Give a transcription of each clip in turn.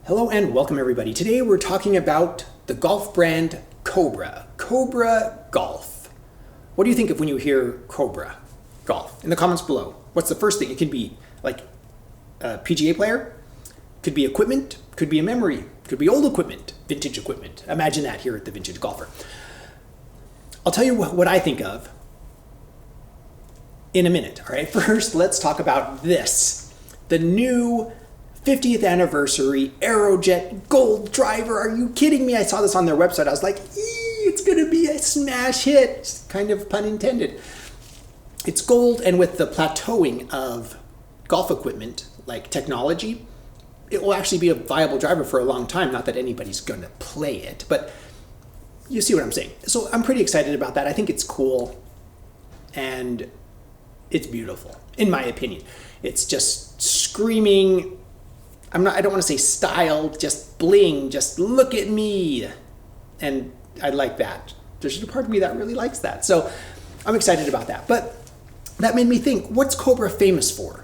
Hello and welcome everybody. Today we're talking about the golf brand Cobra. Cobra Golf. What do you think of when you hear Cobra Golf? In the comments below. What's the first thing? It could be like a PGA player, could be equipment, could be a memory, could be old equipment, vintage equipment. Imagine that here at the Vintage Golfer. I'll tell you what I think of in a minute. All right, first let's talk about this. The new 50th anniversary Aerojet gold driver. Are you kidding me? I saw this on their website. I was like, it's going to be a smash hit. Kind of pun intended. It's gold, and with the plateauing of golf equipment, like technology, it will actually be a viable driver for a long time. Not that anybody's going to play it, but you see what I'm saying. So I'm pretty excited about that. I think it's cool, and it's beautiful, in my opinion. It's just screaming, I don't want to say style, just bling, just look at me. And I like that. There's a part of me that really likes that. So I'm excited about that. But that made me think, what's Cobra famous for?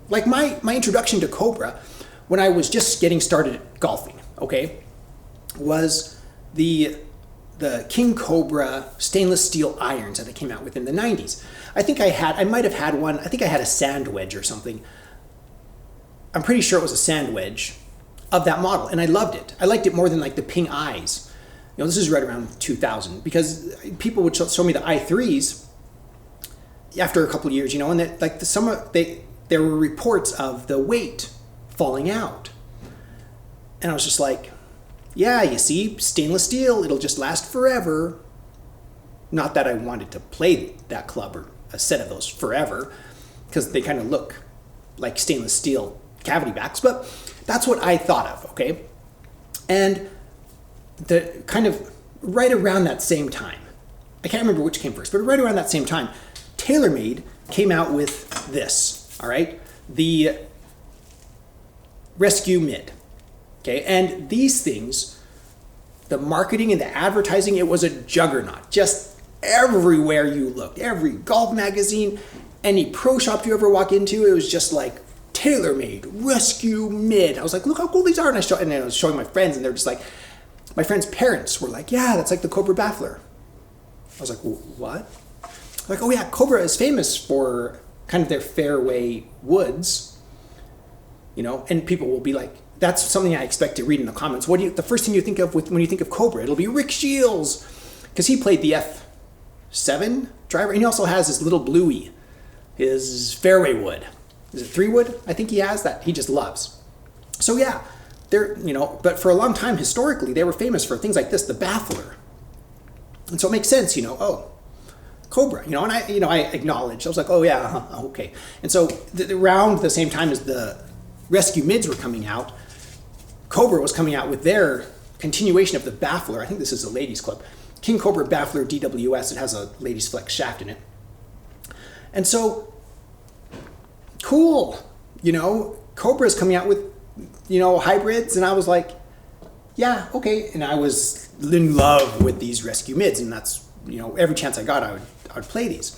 Like my introduction to Cobra when I was just getting started golfing, okay, was the King Cobra stainless steel irons that they came out with in the 90s. I might have had one. I think I had a sand wedge or something. I'm pretty sure it was a sand wedge of that model, and I loved it. I liked it more than like the Ping Eyes. You know, this is right around 2000, because people would show me the i3s after a couple of years, you know, and that like there were reports of the weight falling out, and I was just like, yeah, you see, stainless steel, it'll just last forever. Not that I wanted to play that club or a set of those forever, because they kind of look like stainless steel cavity backs, but that's what I thought of, okay? And the kind of right around that same time, I can't remember which came first, but right around that same time, TaylorMade came out with this, all right? The Rescue Mid, okay? And these things, the marketing and the advertising, it was a juggernaut. Just everywhere you looked, every golf magazine, any pro shop you ever walk into, it was just like TaylorMade, Rescue Mid. I was like, look how cool these are. And I was showing my friends, and they're just like, my friends' parents were like, yeah, that's like the Cobra baffler. I was like, what? Like, oh yeah, Cobra is famous for kind of their fairway woods, you know, and people will be like, that's something I expect to read in the comments. The first thing you think of when you think of Cobra, it'll be Rick Shields, because he played the F7 driver, and he also has his little bluey, his fairway wood. Is it 3-wood? I think he has that. He just loves. So yeah, but for a long time, historically, they were famous for things like this, the baffler. And so it makes sense, oh, Cobra, and I acknowledged. I was like, oh yeah, okay. And so around the same time as the Rescue Mids were coming out, Cobra was coming out with their continuation of the baffler. I think this is a ladies' club. King Cobra Baffler DWS. It has a ladies' flex shaft in it. And so, cool, Cobra's coming out with, hybrids, and I was like, yeah, okay. And I was in love with these Rescue Mids, and that's, every chance I got, I would play these.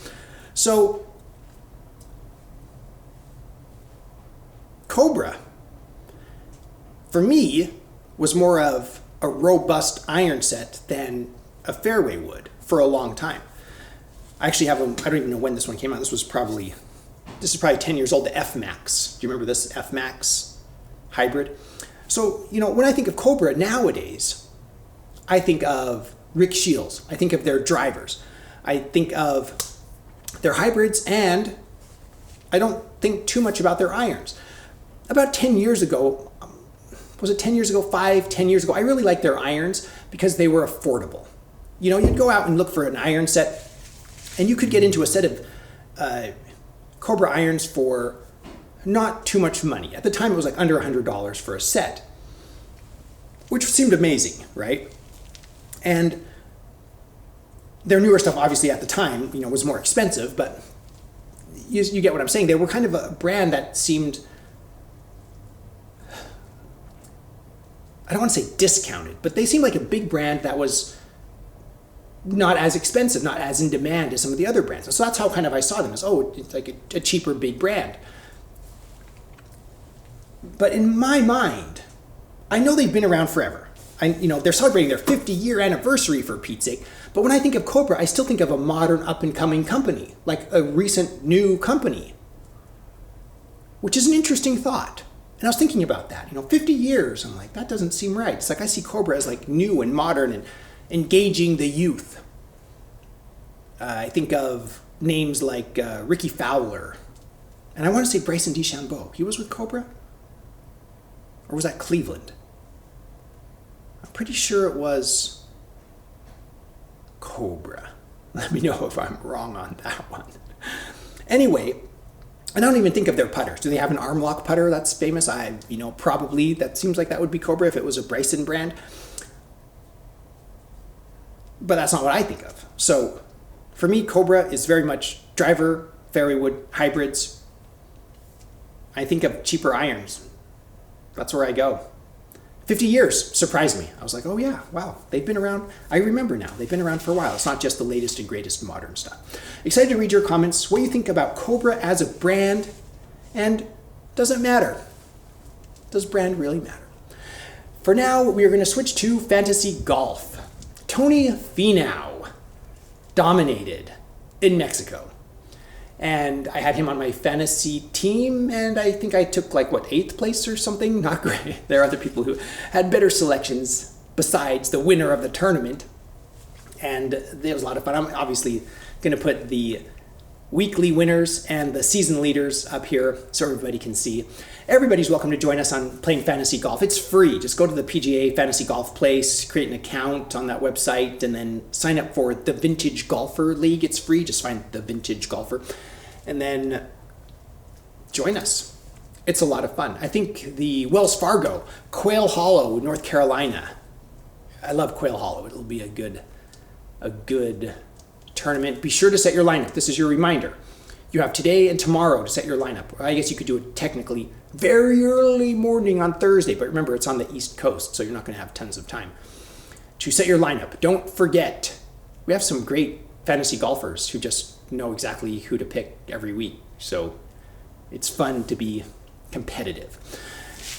So, Cobra, for me, was more of a robust iron set than a fairway wood for a long time. I actually have I don't even know when this one came out. This is probably 10 years old, the F-Max. Do you remember this F-Max hybrid? So, when I think of Cobra nowadays, I think of Rick Shields. I think of their drivers. I think of their hybrids, and I don't think too much about their irons. About 10 years ago, was it 10 years ago, 10 years ago, I really liked their irons because they were affordable. You'd go out and look for an iron set, and you could get into a set of Cobra irons for not too much money. At the time, it was like under $100 for a set, which seemed amazing, right? And their newer stuff, obviously, at the time, was more expensive, but you get what I'm saying. They were kind of a brand that seemed, I don't want to say discounted, but they seemed like a big brand that was not as expensive, not as in demand as some of the other brands. And so that's how kind of I saw them as, it's like a cheaper big brand. But in my mind, I know they've been around forever. They're celebrating their 50-year anniversary, for Pete's sake. But when I think of Cobra, I still think of a modern, up-and-coming company, like a recent new company, which is an interesting thought. And I was thinking about that. 50 years. I'm like, that doesn't seem right. It's like I see Cobra as like new and modern and engaging the youth. I think of names like Ricky Fowler, and I want to say Bryson DeChambeau. He was with Cobra, or was that Cleveland? I'm pretty sure it was Cobra. Let me know if I'm wrong on that one. Anyway, I don't even think of their putters. Do they have an arm lock putter that's famous? Probably. That seems like that would be Cobra if it was a Bryson brand. But that's not what I think of. So for me, Cobra is very much driver, fairway wood, hybrids. I think of cheaper irons. That's where I go. 50 years surprised me. I was like, oh yeah, wow, they've been around. I remember now, they've been around for a while. It's not just the latest and greatest modern stuff. Excited to read your comments, what you think about Cobra as a brand, and does it matter? Does brand really matter? For now, we are going to switch to fantasy golf. Tony Finau dominated in Mexico. And I had him on my fantasy team, and I think I took 8th place or something? Not great. There are other people who had better selections besides the winner of the tournament. And it was a lot of fun. I'm obviously going to put the weekly winners and the season leaders up here so everybody can see. Everybody's welcome to join us on playing fantasy golf. It's free. Just go to the PGA Fantasy Golf Place, create an account on that website, and then sign up for the Vintage Golfer League. It's free. Just find the Vintage Golfer. And then join us. It's a lot of fun. I think the Wells Fargo, Quail Hollow, North Carolina. I love Quail Hollow. It'll be a good tournament. Be sure to set your lineup. This is your reminder. You have today and tomorrow to set your lineup. I guess you could do it technically very early morning on Thursday, but remember it's on the East Coast, so you're not going to have tons of time to set your lineup. Don't forget, we have some great fantasy golfers who just know exactly who to pick every week. So it's fun to be competitive.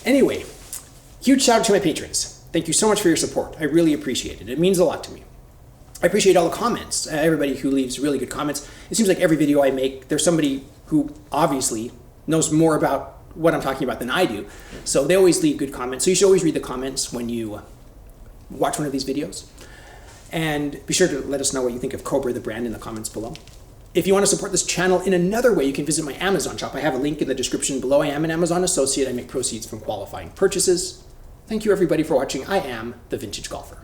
Anyway, huge shout out to my patrons. Thank you so much for your support. I really appreciate it. It means a lot to me. I appreciate all the comments, everybody who leaves really good comments. It seems like every video I make, there's somebody who obviously knows more about what I'm talking about than I do. So they always leave good comments. So you should always read the comments when you watch one of these videos. And be sure to let us know what you think of Cobra, the brand, in the comments below. If you want to support this channel in another way, you can visit my Amazon shop. I have a link in the description below. I am an Amazon associate. I make proceeds from qualifying purchases. Thank you everybody for watching. I am the Vintage Golfer.